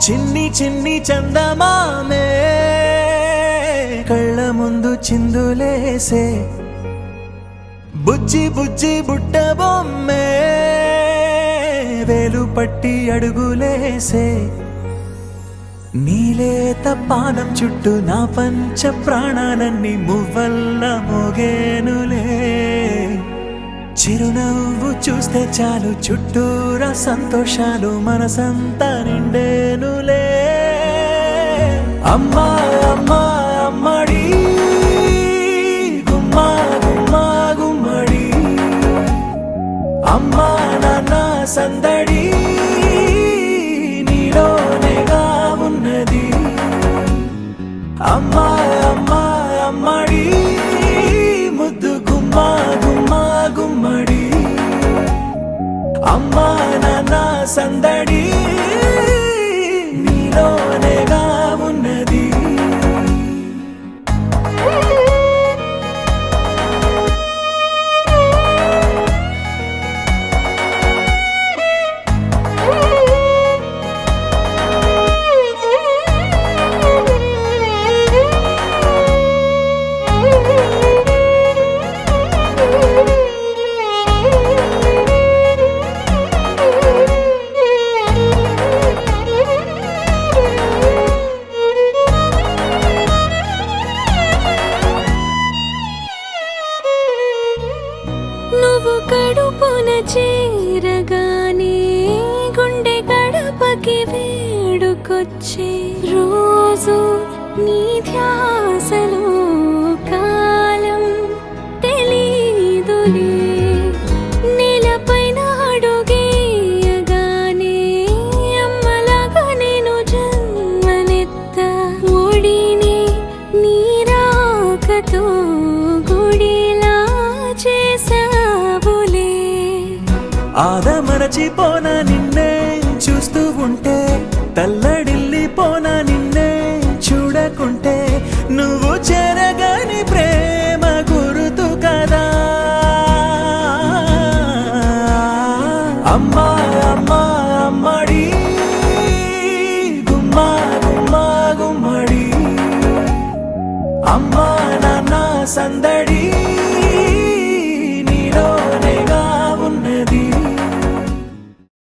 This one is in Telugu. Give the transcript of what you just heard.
చిన్ని చిన్ని చందమామే కళ్ళ ముందు చిందులేసే బుజ్జి బుజ్జి బుట్ట బొమ్మే వేలు పట్టి అడుగులేసే నీలేత పానం చుట్టూ నా పంచ ప్రాణాలన్నీ మువ్వల్ల మోగేనులే చిరునవ్వు చూస్తే చాలు చుట్టూరా సంతోషాలు మనసంతా నిండేనులే అమ్మా అమ్మా అమ్మడి గుమ్మా గుమ్మా గుమ్మడి అమ్మా నాన్న సందడి నీలోనేగా ఉన్నది అమ్మా అమ్మా అమ్మడి ముద్దు గుమ్మా గుమ్మా గుమ్మడి అమ్మా నాన్న సందడి నీలోనేగా ఉన్నది నువ్వు కడుపున చేరగానే గుండె గడపకి వేడుకొచ్చే రోజు నీ ధ్యాసలో కాలం తెలీదులే నేలపైన అడుగేయగానే అమ్మలాగా నేను జన్మనెత్త ఒడిని నీ రాకతో గుడిలా చేసావులే ఆదమరచిపోనా నిన్నే చూస్తూ ఉంటే తల్లడిల్లిపోనా నిన్నే చూడకుంటే నువ్వు చెరగని ప్రేమ గురుతు కదా అమ్మా అమ్మా అమ్మడి గుమ్మా గుమ్మా గుమ్మడి అమ్మా నాన్న సందడి